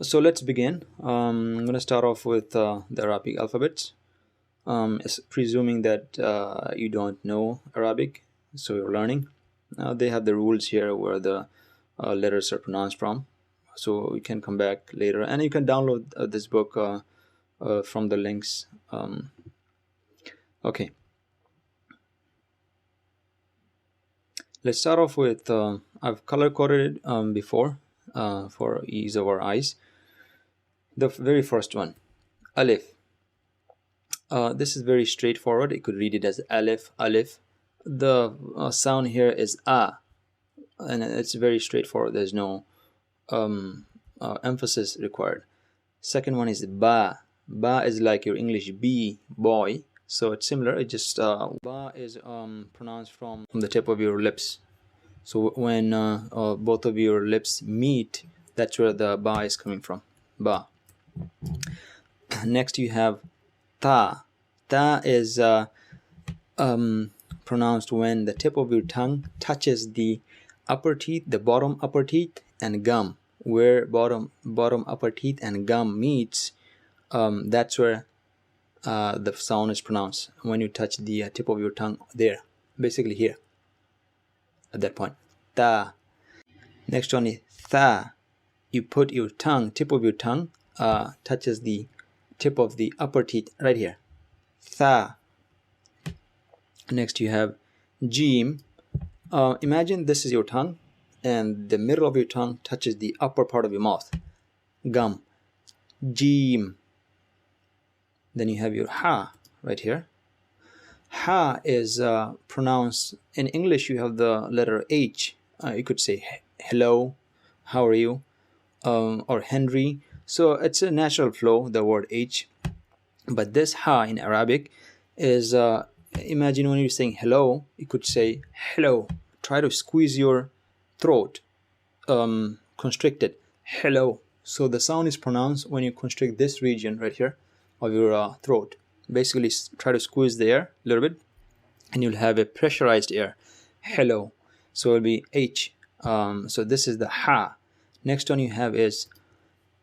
So let's begin. I'm going to start off with the Arabic alphabets. Presuming that you don't know Arabic, so you're learning. They have the rules here where the letters are pronounced from. So we can come back later, and you can download this book from the links. Okay. Let's start off with, I've color coded it before for ease of our eyes. The very first one, Alif. This is very straightforward. You could read it as Alif, Alif. The sound here is A, and it's very straightforward. There's no emphasis required. Second one is Ba. Ba is like your English B, boy. So it's similar. It just Ba is pronounced from the tip of your lips. So when both of your lips meet, that's where the Ba is coming from. Ba. Next you have Ta. Ta is pronounced when the tip of your tongue touches the upper teeth, the bottom upper teeth, and gum. Where bottom upper teeth and gum meets, that's where the sound is pronounced. When you touch the tip of your tongue there, basically here, at that point. Ta. Next one is Tha. You put your tongue, tip of your tongue touches the tip of the upper teeth right here. Tha. Next you have Jim. Imagine this is your tongue and the middle of your tongue touches the upper part of your mouth. Gum. Jim. Then you have your Ha right here. Ha is pronounced, in English you have the letter H. You could say hello, how are you, or Henry. So it's a natural flow, the word H. But this Ha in Arabic is, imagine when you're saying hello, you could say hello. Try to squeeze your throat, constrict it, hello. So the sound is pronounced when you constrict this region right here of your throat. Basically try to squeeze the air a little bit and you'll have a pressurized air. Hello. So it'll be H. So this is the Ha. Next one you have is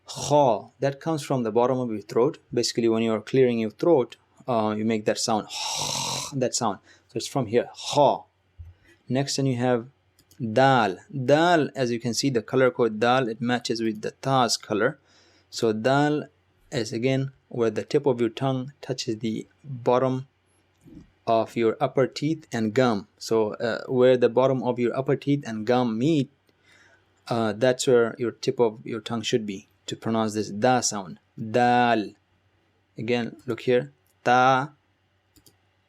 Kha. That comes from the bottom of your throat. Basically when you're clearing your throat, you make that sound, that sound. So it's from here, Kha. Next one you have Dal. Dal, as you can see, the color code Dal, it matches with the Ta's color. So Dal is again where the tip of your tongue touches the bottom of your upper teeth and gum. So where the bottom of your upper teeth and gum meet, that's where your tip of your tongue should be to pronounce this Da sound. Dal. Again, look here. Ta.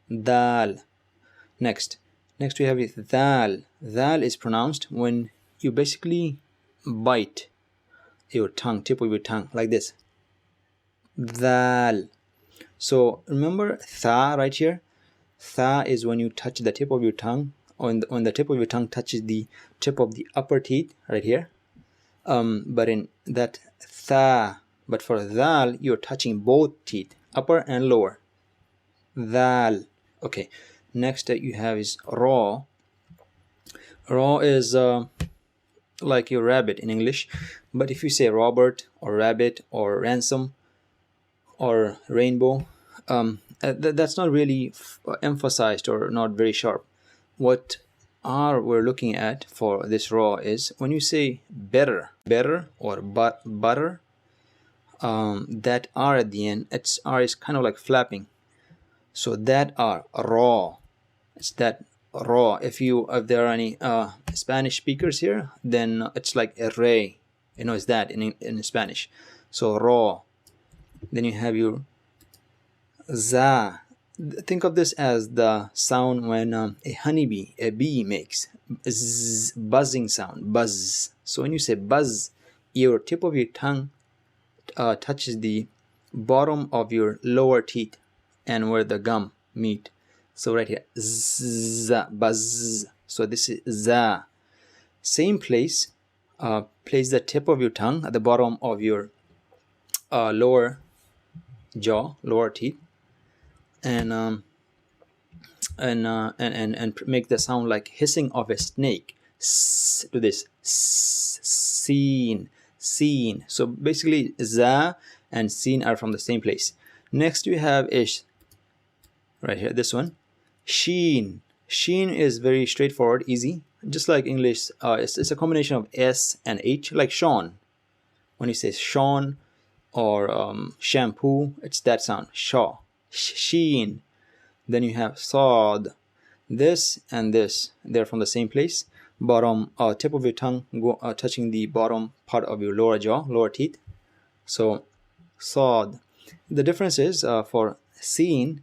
Dal. Next we have is Thal. Thal is pronounced when you basically bite your tongue, tip of your tongue, like this. Thal. So remember Tha right here? Tha is when you touch the tip of your tongue, when the tip of your tongue touches the tip of the upper teeth right here. But in that Tha, but for Thal, you're touching both teeth, upper and lower. Thal. Okay. Next that you have is Ra. Ra is like your rabbit in English, but if you say Robert or rabbit or ransom or rainbow, that's not really emphasized or not very sharp. What we're looking at for this Ra is when you say better or butter, that R at the end, its R is kind of like flapping. So that R, Ra, it's that Ra. If there are any Spanish speakers here, then it's like a ray, it's that in Spanish. So Ra. Then you have your Za. Think of this as the sound when a honeybee, a bee makes zzz, buzzing sound, buzz. So when you say buzz, your tip of your tongue touches the bottom of your lower teeth and where the gum meet. So right here, zzz, buzz. So this is Za. Same place, place the tip of your tongue at the bottom of your lower jaw, lower teeth, and make the sound like hissing of a snake. S to this, seen, Seen. So basically za and seen are from the same place. Next we have ish, right here, this one, sheen. Sheen is very straightforward, easy, just like English. It's a combination of S and H, like Sean. When you say Sean or shampoo, it's that sound, shaw, sheen. Then you have sod. This and this, they're from the same place. Bottom tip of your tongue touching the bottom part of your lower jaw, lower teeth. So sod. The difference is for seen,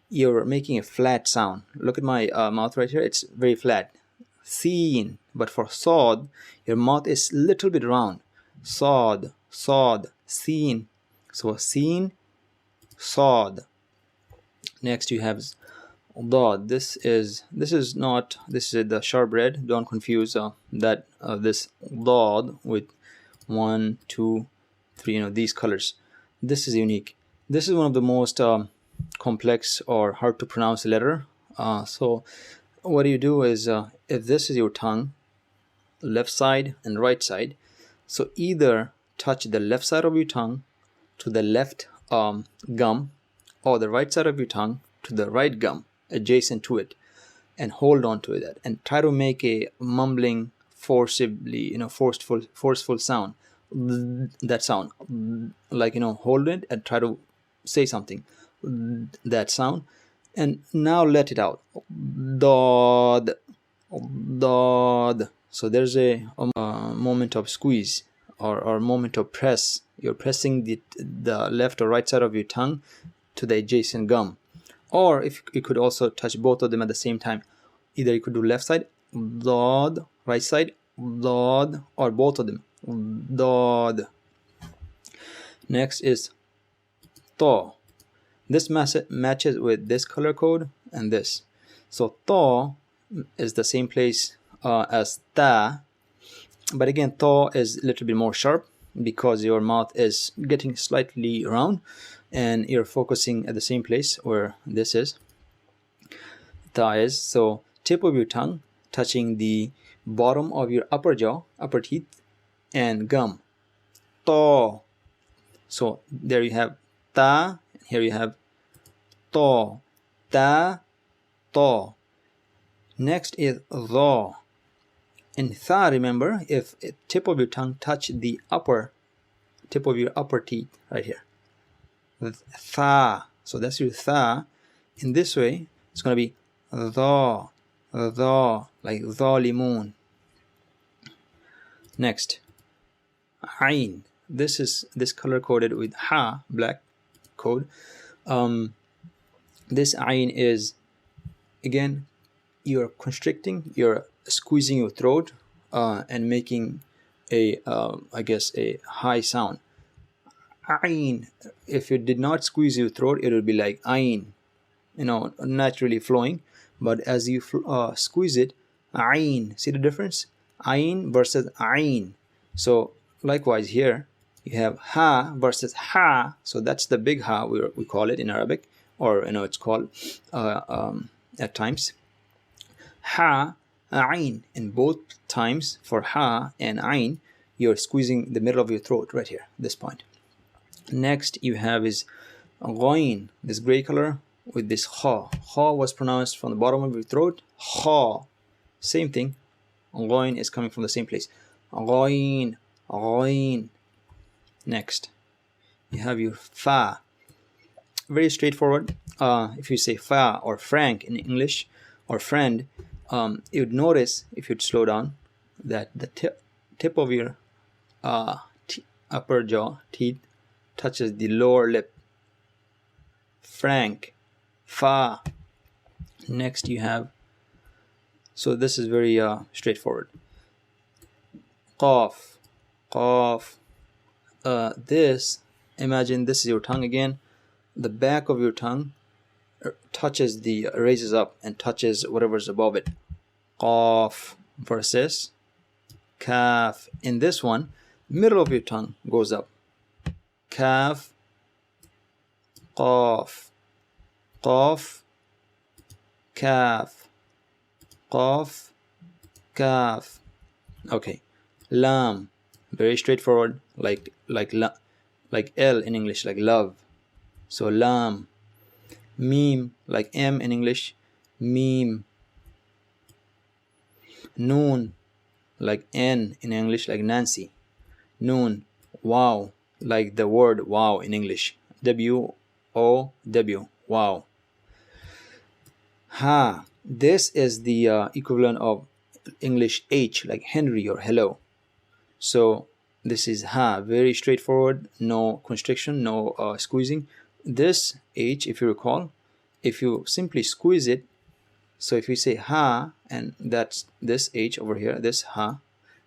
you're making a flat sound. Look at my mouth right here, it's very flat. Seen. But for sod, your mouth is little bit round. Sod, sod, seen. So seen, sod. Next you have dod. This is the sharp red. Don't confuse this dod with 1, 2, 3, these colors. This is unique. This is one of the most complex or hard to pronounce letter. So what you do is, if this is your tongue, left side and right side, so either touch the left side of your tongue to the left gum, or the right side of your tongue to the right gum adjacent to it, and hold on to it and try to make a mumbling, forcibly, forceful sound. That sound, like, hold it and try to say something, that sound, and now let it out. Dod, dod. So there's a moment of squeeze or moment of press. You're pressing the left or right side of your tongue to the adjacent gum. Or if you could also touch both of them at the same time. Either you could do left side, dod, right side, dod, or both of them, dod. Next is to. This matches with this color code and this. So to is the same place as ta, but again to is a little bit more sharp because your mouth is getting slightly round and you're focusing at the same place where this is. Ta is, so tip of your tongue touching the bottom of your upper jaw, upper teeth, and gum. To. So there you have ta, here you have to. Ta, to. Next is tha. In tha, remember, if tip of your tongue touch the upper tip of your upper teeth right here, tha. So that's your tha. In this way, it's going to be tha, tha, like zalimun. Next, ayn. This color coded with ha, black code. This ayn is, again, you're constricting, you're squeezing your throat and making a high sound. Ayn. If you did not squeeze your throat, it would be like ayn, naturally flowing. But as you squeeze it, ayn. See the difference? Ayn versus ayn. So likewise here, you have ha versus ha. So that's the big ha, we call it in Arabic, or it's called at times. Ha, ayn. In both times for ha and ayn, you're squeezing the middle of your throat right here, this point. Next you have is ghain, this gray color with this kha. Kha was pronounced from the bottom of your throat. Kha, same thing. Ghain is coming from the same place. Ghain, ghain. Next you have your fa. Very straightforward. If you say fa or frank in English, or friend, you'd notice, if you'd slow down, that the tip of your upper jaw teeth touches the lower lip. Frank, fa. Next you have, so this is very straightforward. Qaf, qaf. Imagine this is your tongue again. The back of your tongue touches raises up and touches whatever's above it. Qaf versus kaf. In this one, middle of your tongue goes up. Kaf, qaf, qaf, kaf, qaf, kaf. Okay. Lam, very straightforward, like L in English, like love. So lam. Meme, like M in English, meme. Noon, like N in English, like Nancy, noon. Wow, like the word wow in English, W-O-W, wow. Ha, this is the equivalent of English H, like Henry or hello. So this is ha, very straightforward, no constriction, no squeezing. This H, if you recall, if you simply squeeze it, so if you say ha, and that's this H over here, this ha,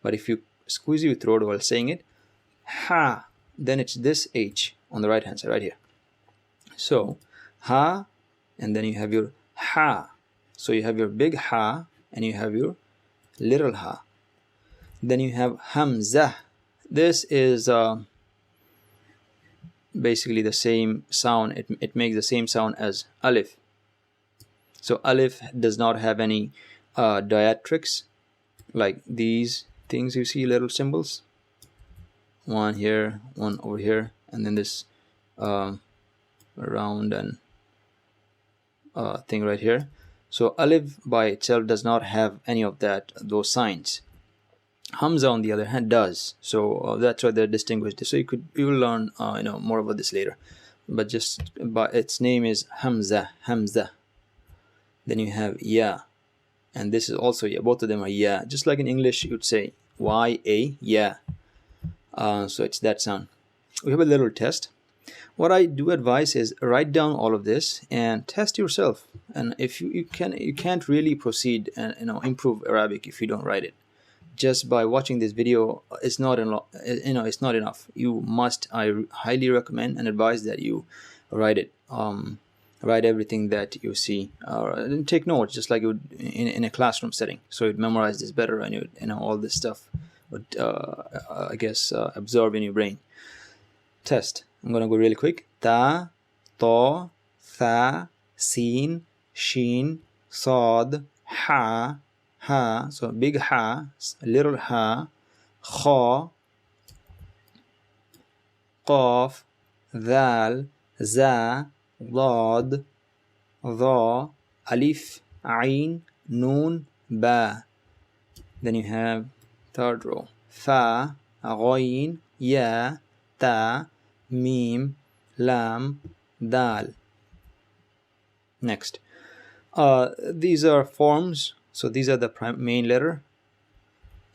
but if you squeeze your throat while saying it, ha, then it's this H on the right hand side, right here. So ha, and then you have your ha. So you have your big ha, and you have your little ha. Then you have hamza. This is basically the same sound. It makes the same sound as alif. So alif does not have any diacritics, like these things you see, little symbols. One here, one over here, and then this round and thing right here. So alif by itself does not have any of those signs. Hamza on the other hand does. So that's why they're distinguished. So you will learn more about this later. But just by its name is Hamza, Hamza. Then you have ya, and this is also ya. Both of them are ya. Just like in English, you would say ya, ya. So it's that sound. We have a little test. What I do advise is write down all of this and test yourself. And if you can't really proceed and improve Arabic if you don't write it. Just by watching this video, it's not it's not enough. You must, I highly recommend and advise that you write it. Write everything that you see, and take notes, just like you would in a classroom setting. So you'd memorize this better, and you all this stuff would I guess absorb in your brain. Test. I'm gonna go really quick. Ta, to, tha, sin, shin, sad, ha, ha. So big ha, little ha, kha, qaf, dhal, za, ضاد, ضا, alif, ain, noon, ba. Then you have third row. Fa, ghain, ya, ta, mim, lam, dal. Next. These are forms. So these are the main letter.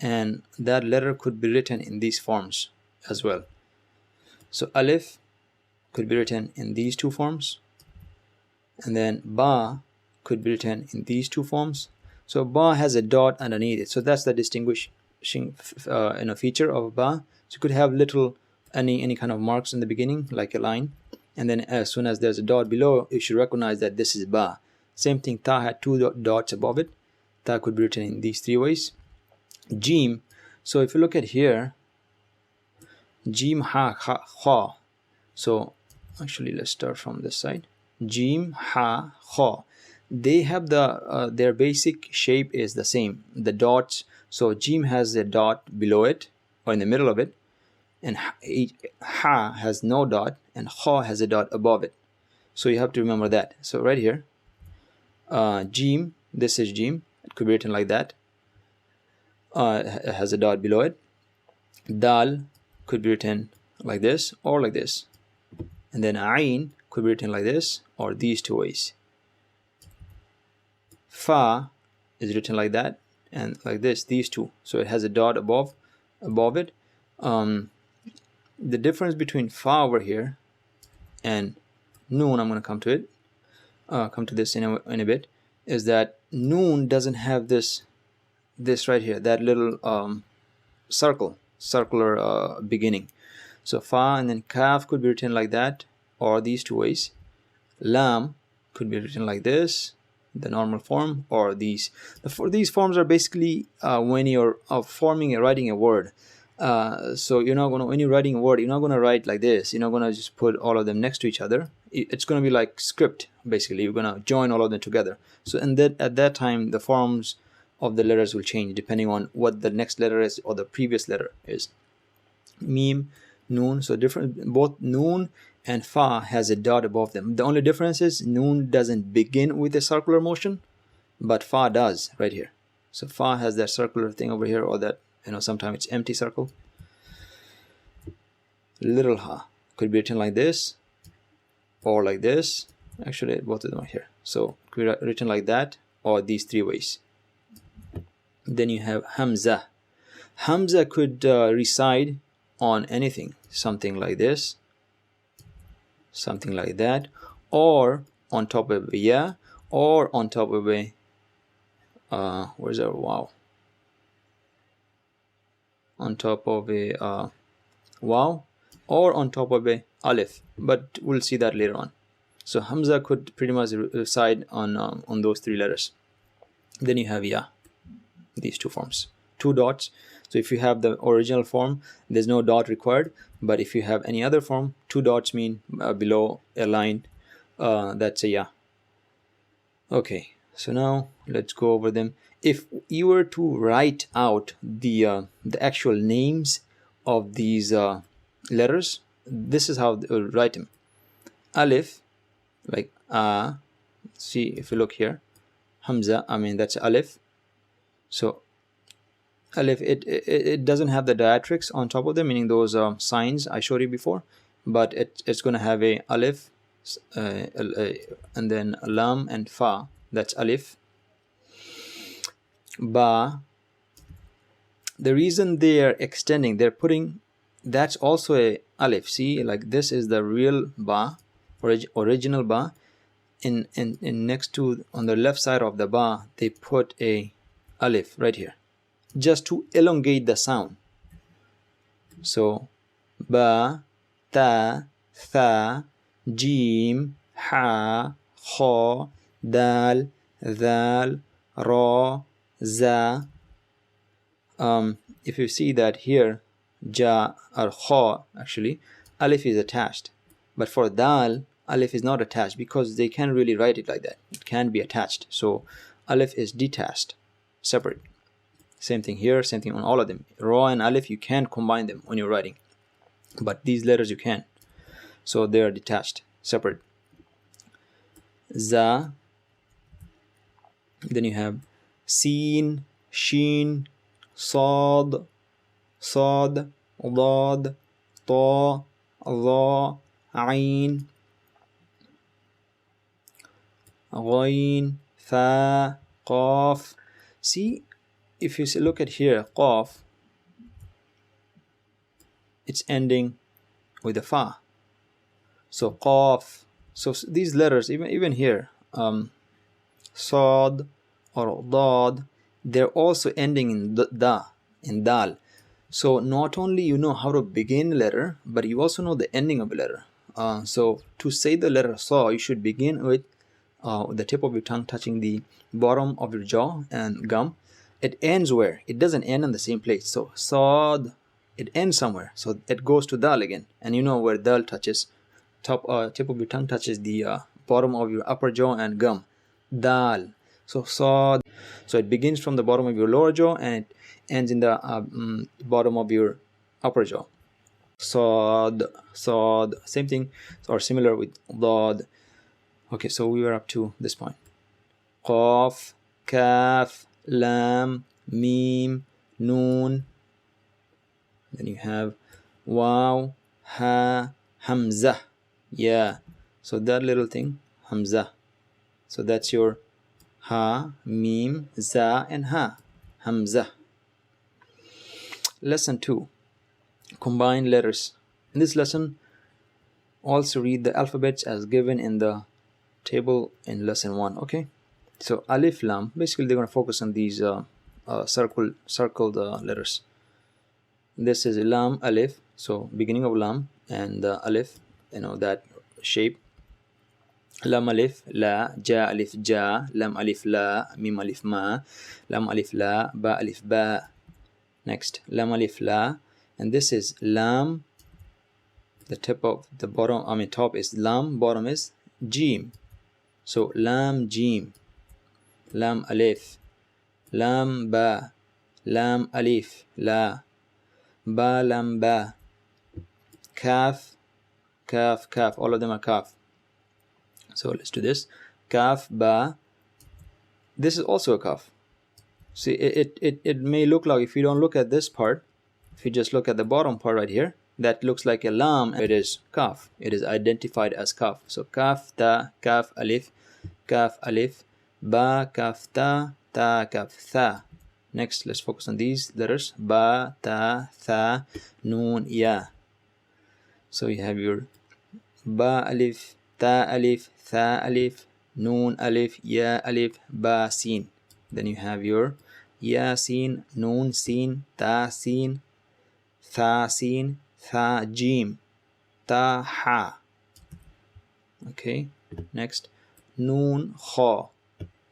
And that letter could be written in these forms as well. So alif could be written in these two forms, and then ba could be written in these two forms. So ba has a dot underneath it, so that's the distinguishing feature of ba. So you could have little any kind of marks in the beginning, like a line, and then as soon as there's a dot below, you should recognize that this is ba. Same thing, ta had two dots above it. Ta could be written in these three ways. Jim, so if you look at here, jim, ha, kha. So actually, let's start from this side. Jim, ha, kha. They have their basic shape is the same. The dots. So jim has a dot below it or in the middle of it, and ha has no dot, and kha has a dot above it. So you have to remember that. So right here, jim. This is jim. It could be written like that. It has a dot below it. Dal could be written like this or like this. And then ain could be written like this or these two ways. Fa is written like that and like this, these two. So it has a dot above it. The difference between fa over here and noon, I'm going to come to this in a bit, is that noon doesn't have this right here, that little circular beginning. So fa and then kaf could be written like that or these two ways. Lam could be written like this, the normal form, or these. These forms are basically when you're writing a word. So you're not gonna, when you're writing a word, you're not gonna write like this. You're not gonna just put all of them next to each other. It's gonna be like script, basically. You're gonna join all of them together. So at that time, the forms of the letters will change depending on what the next letter is or the previous letter is. Mim, noon. So different, both noon and fa has a dot above them. The only difference is noon doesn't begin with a circular motion, but fa does right here. So fa has that circular thing over here, or that, sometimes it's empty circle. Little ha could be written like this or like this. Actually, both of them are here. So could be written like that or these three ways. Then you have hamza. Hamza could reside on anything, something like this, something like that, or on top of a ya, or on top of a where's our wow? On top of a wow, or on top of a alif, but we'll see that later on. So hamza could pretty much reside on those three letters. Then you have ya, these two forms, two dots. So if you have the original form, there's no dot required, but if you have any other form, two dots mean below a line, that's a ya. Okay, so now let's go over them. If you were to write out the actual names of these letters, this is how they write them. Alif, like see if you look here, hamza, I mean that's alif. So alif, it doesn't have the diacritics on top of them, meaning those signs I showed you before, but it's going to have a alif, and then lam and fa, that's alif. Ba, the reason they are extending, they're putting, that's also a alif. See, like this is the real ba, original ba. In next to, on the left side of the ba, they put a alif right here, just to elongate the sound. So ba, ta, tha, jim, ha, kha, dal, dhal, ra, za. If you see that here, ja or kha, actually alif is attached, but for dal, alif is not attached because they can't really write it like that. It can be attached. So alif is detached, separate. Same thing here, same thing on all of them. Ra and alif, you can't combine them when you're writing, but these letters you can. So they are detached, separate. Za. Then you have sin, shin, sad, dad, ta, dha, ain, ghain, fa, qaf. See, if you look at here, qaf, it's ending with a fa. So qaf. So these letters, even here, sad or dad, they're also ending in da, in dal. So not only you know how to begin a letter, but you also know the ending of a letter. So to say the letter sa, you should begin with the tip of your tongue touching the bottom of your jaw and gum. It ends where? It doesn't end in the same place. So sad, it ends somewhere. So it goes to dal again. And you know where dal touches, tip of your tongue touches the bottom of your upper jaw and gum. Dal. So sad. So it begins from the bottom of your lower jaw and it ends in the bottom of your upper jaw. Sad, same thing, or similar with dad. Okay, so we were up to this point. Qaf, kaf, lam, mim, noon. Then you have waw, ha, hamza. Yeah, so that little thing, hamza. So that's your ha, mim, za, and ha, hamza. Lesson 2, combine letters. In this lesson, also read the alphabets as given in the table in lesson 1. Okay, so alif, lam, basically they're going to focus on these circled letters. This is lam, alif, so beginning of lam and alif, you know that shape. Lam alif la, ja alif ja, lam alif la, mim alif ma, lam alif la, ba alif ba. Next, lam alif la, and this is lam. The tip of the bottom, I mean top is lam, bottom is jim. So lam jim, lam alif, lam ba, lam alif la, ba lam ba, kaf, kaf, kaf. All of them are kaf. So let's do this. Kaf, ba. This is also a kaf. See, it may look like, if you don't look at this part, if you just look at the bottom part right here, that looks like a lam. It is kaf. It is identified as kaf. So kaf, ta, kaf, alif, ba, kaf, ta, kaf, tha. Next, let's focus on these letters. Ba, ta, tha, noon, ya. So you have your ba alif, ta alif, tha alif, noon alif, ya alif, ba sin. Then you have your ya sin, noon sin, ta sin, tha sin, tha jim, ta ha. Okay, next, noon kha,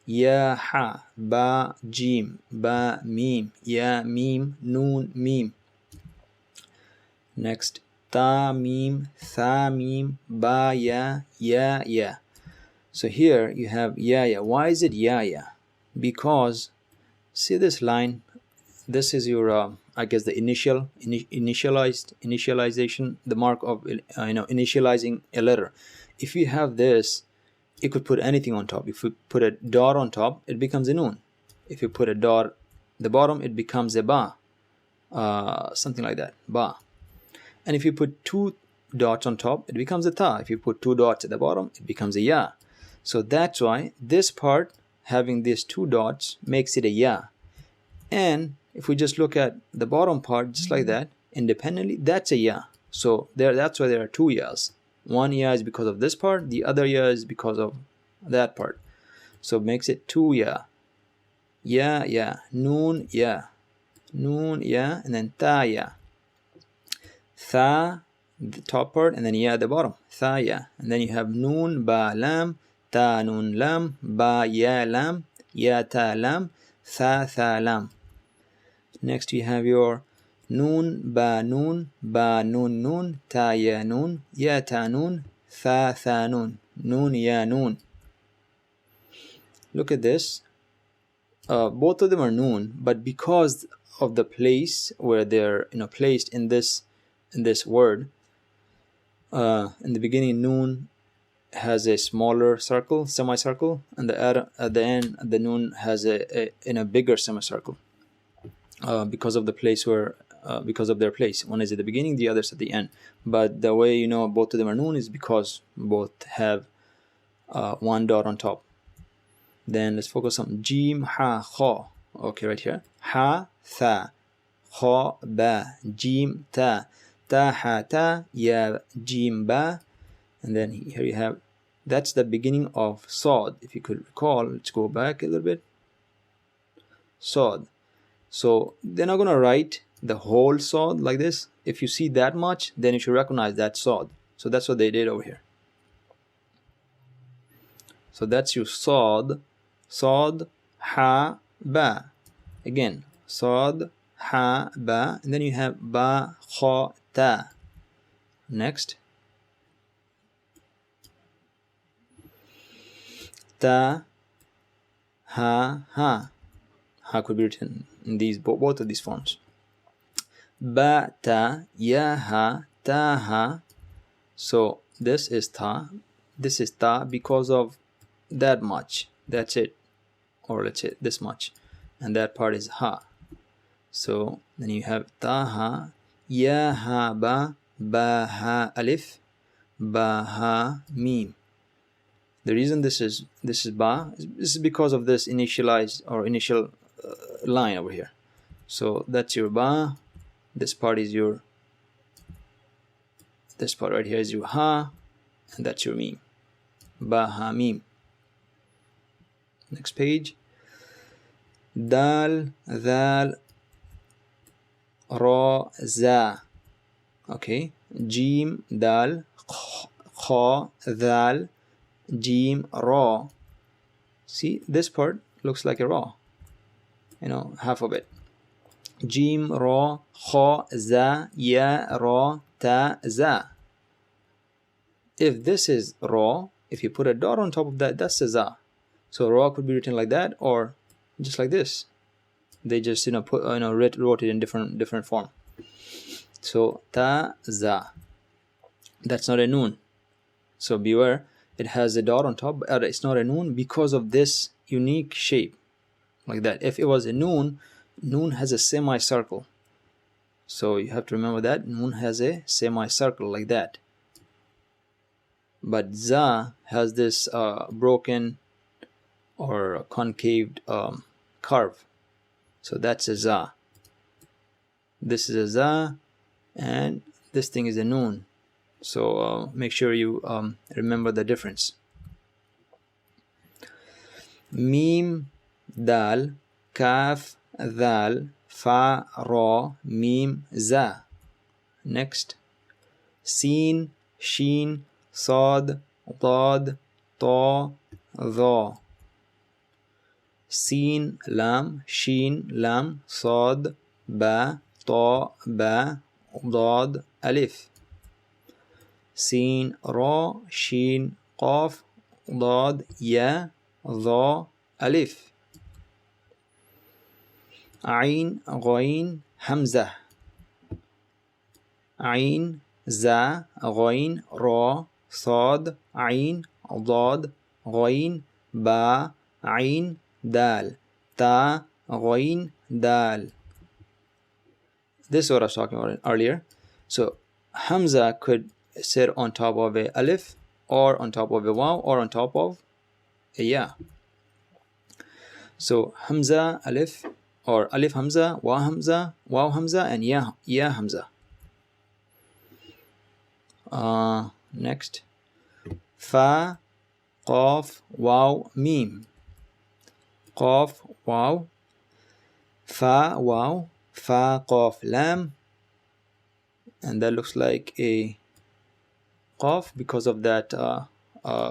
ya ha, ba jim, ba mim, ya mim, noon mim. Next, ta mim, tha mim, ba ya, ya ya. So here you have ya ya. Why is it ya ya? Because see this line, this is your I guess the initialization, the mark of initializing a letter. If you have this, you could put anything on top. If you put a dot on top, it becomes a noon. If you put a dot at the bottom, it becomes a ba, something like that, ba. And if you put two dots on top, it becomes a ta. If you put two dots at the bottom, it becomes a ya. So that's why this part having these two dots makes it a ya. And if we just look at the bottom part just like that independently, that's a ya. So that's why there are two yas. One ya is because of this part, the other ya is because of that part. So it makes it two ya. Ya ya, noon ya, noon ya, and then ta ya. Tha, the top part, and then ya at the bottom. Tha ya. And then you have noon ba lam, ta noon lam, ba ya lam, ya ta lam, tha lam. Next you have your noon ba noon, ta ya noon, ya ta noon, tha noon, noon ya noon. Look at this. Both of them are noon, but because of the place where they're placed in this word, in the beginning noon has a smaller circle, semicircle, and at the end the noon has a bigger semicircle, because of the place where because of their place. One is at the beginning, the other is at the end. But the way you know both of them are noon is because both have one dot on top. Then let's focus on jim ha kha. Okay, right here, ha tha, kha ba, jim ta, ta ha ta, ya jim ba. And then here you have, that's the beginning of sod. If you could recall, let's go back a little bit. Sod. So they're not going to write the whole sod like this. If you see that much, then you should recognize that sod. So that's what they did over here. So that's your sod, sod, ha, ba. Again, sod, ha, ba, and then you have ba, kha, ta. Next, ta, ha, ha. Ha could be written in these both of these forms. Ba, ta, ya, ha, ta, ha. So this is ta, this is ta because of that much. That's it. Or let's say this much. And that part is ha. So then you have ta, ha, ya, ha, ba, ha, alif, ba, ha, mim. The reason this is ba, this is because of this initialized or initial line over here. So that's your ba. This part is your, this part right here is your ha, and that's your mim. Ba, ha, mim. Next page. Dal, dhal, ra, za. Okay. Jim, dal, kha, dhal, jim, ra. See, this part looks like a ra, half of it. Jim, ra, kha, za, ya, ra, ta, za. If this is ra, if you put a dot on top of that, that's a za. So ra could be written like that or just like this. They just wrote it in different form. So ta, za. That's not a noon. So beware, it has a dot on top, but it's not a noon because of this unique shape, like that. If it was a noon, noon has a semicircle. So you have to remember that noon has a semicircle like that. But za has this broken or concave curve. So that's a za. This is a za, and this thing is a noon. So make sure you remember the difference. Mim, dal, kaf, dal, fa, ra, mim, za. Next. Sin, shin, sad, dad, ta, dha. Sin, lam, shin, lam, sad, ba, ta, ba, dad, alif. Sin, ra, shin, qaf, dad, ya, dha, alif. Ain, ghain, hamza. Ain, za, ghain, ra, sad, ain, dad, ghain, ba, ain, dal, ta, ghain, dal. This is what I was talking about earlier. So hamza could sit on top of a alif, or on top of a waw, or on top of a ya. So hamza, alif, or alif hamza, waw hamza, and ya hamza. Next. Fa, qaf, waw, mim. Qaf, waw, fa, waw, fa, qaf, lam, and that looks like a qaf because of that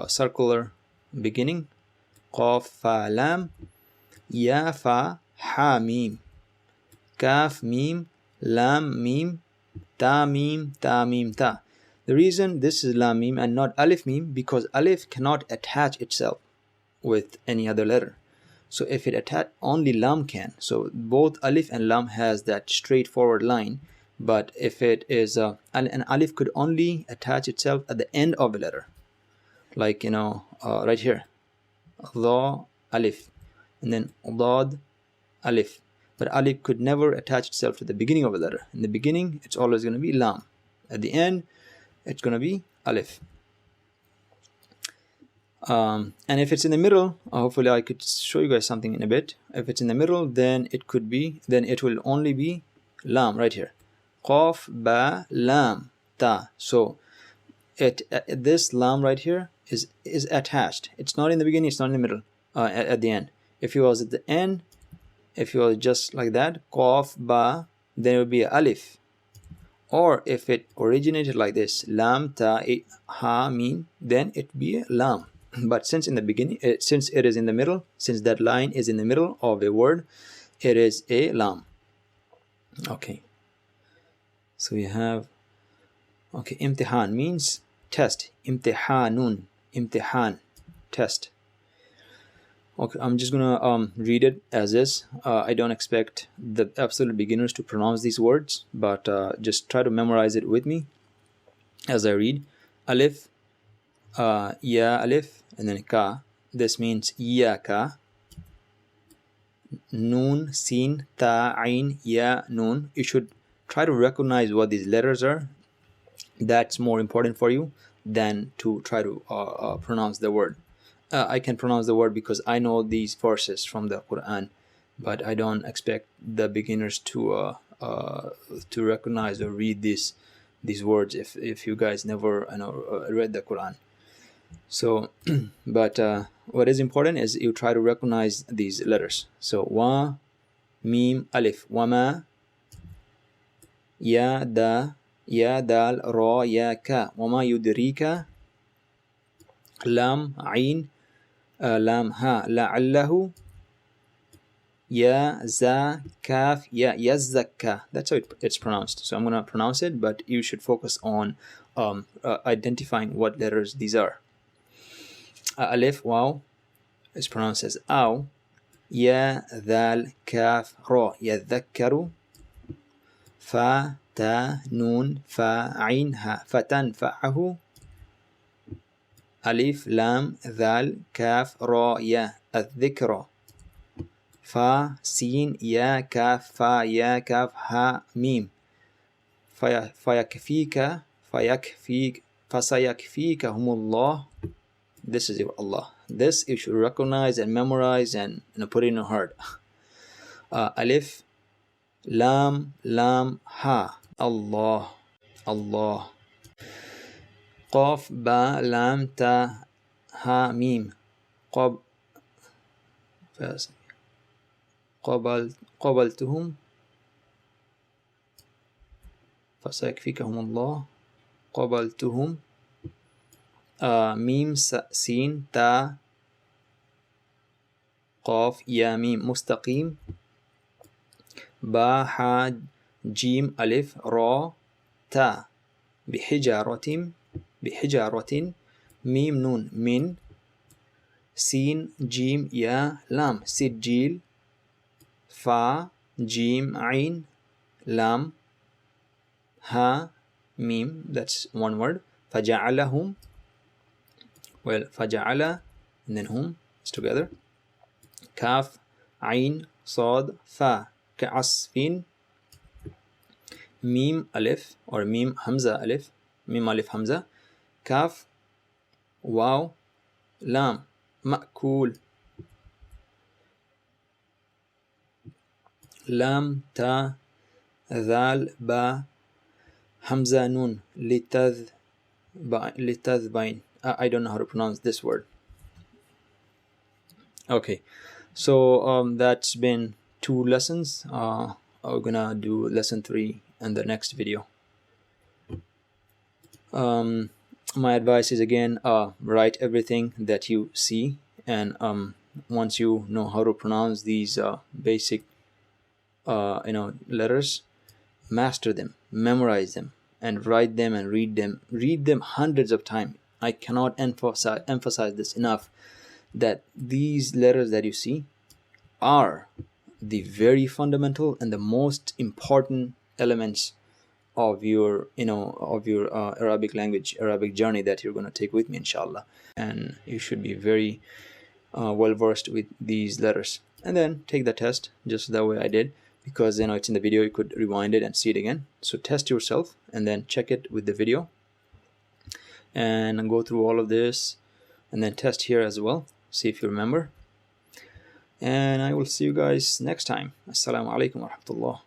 circular beginning. Qaf, fa, lam, ya, fa, ha, mim, kaf, mim, lam, mim, ta, mim, ta, mim, ta. The reason this is lam mim and not alif mim, because alif cannot attach itself with any other letter. So if it attach, only lam can. So both alif and lam has that straightforward line. But if it is an alif could only attach itself at the end of a letter, like right here, dha, alif, and then dad, alif. But alif could never attach itself to the beginning of a letter. In the beginning, it's always going to be lam. At the end, it's going to be alif. And if it's in the middle, hopefully I could show you guys something in a bit. If it's in the middle, then it will only be lam right here. Qaf, ba, lam, ta. So this lam right here is attached. It's not in the beginning, it's not in the middle, at the end. If it was at the end, if it was just like that, qaf, ba, then it would be alif. Or if it originated like this, lam, ta, ha, mim, then it would be lam. But since in the beginning, since it is in the middle, since that line is in the middle of a word, it is a lam. Okay. So we have, okay, imtihan means test. Imtihanun, imtihan, test. Okay, I'm just gonna read it as is. I don't expect the absolute beginners to pronounce these words, but just try to memorize it with me as I read. Alif, ya alif, and then ka. This means iyaka. Noon, sin, ta, ain, ya, noon. You should try to recognize what these letters are. That's more important for you than to try to pronounce the word. I can pronounce the word because I know these verses from the Quran, but I don't expect the beginners to recognize or read these words if you guys never read the Quran. So, but what is important is you try to recognize these letters. So wa, mim, alif, wama, ya, da, ya, dal, ra, ya, ka, wama yudrika, lam, ain, lam, ha, la'allahu, ya, za, kaf, ya, yazzakka. That's how it's pronounced. So I'm going to pronounce it, but you should focus on identifying what letters these are. Alif, waw is pronounced as aw. Ya, dal, kaf, ra, yadhakkaru. فا تا نون فا عين ها فتنفعه ألف لام ذال كاف را يا الذكرى فا سين يا كاف فا يا كاف ها ميم فيكفيك فسيكفيكهم الله. This is your Allah. This you should recognize and memorize and put it in your heart. Alif Lam Lam Ha Allah Allah. Qaf Ba Lam Ta Ha Mim قبلتهم فسيكفيكهم الله قبلتهم. ميم سين تا قاف يا ميم مستقيم. با حا جيم ألف را تا بحجارة ميم نون من سين جيم يا لام سجيل. فا جيم عين لام ها ميم. That's one word. فجعلهم, well, فجعل and then hum is together. كاف عين صاد فا كعصف. ميم ألف or ميم همزة ألف ميم ألف همزة. كاف واو لام مأكول. لام تا ذال با همزة نون لتذبين. I don't know how to pronounce this word. Okay, so that's been 2 lessons. We're gonna do lesson 3 in the next video. My advice is again, write everything that you see, and once you know how to pronounce these basic letters, master them, memorize them, and write them and read them hundreds of times. I cannot emphasize this enough, that these letters that you see are the very fundamental and the most important elements of your Arabic language, Arabic journey that you're going to take with me, inshallah. And you should be very well versed with these letters, and then take the test just the way I did, because it's in the video, you could rewind it and see it again. So test yourself and then check it with the video, and go through all of this, and then test here as well, see if you remember. And I will see you guys next time. Assalamu alaikum wa rahmatullah.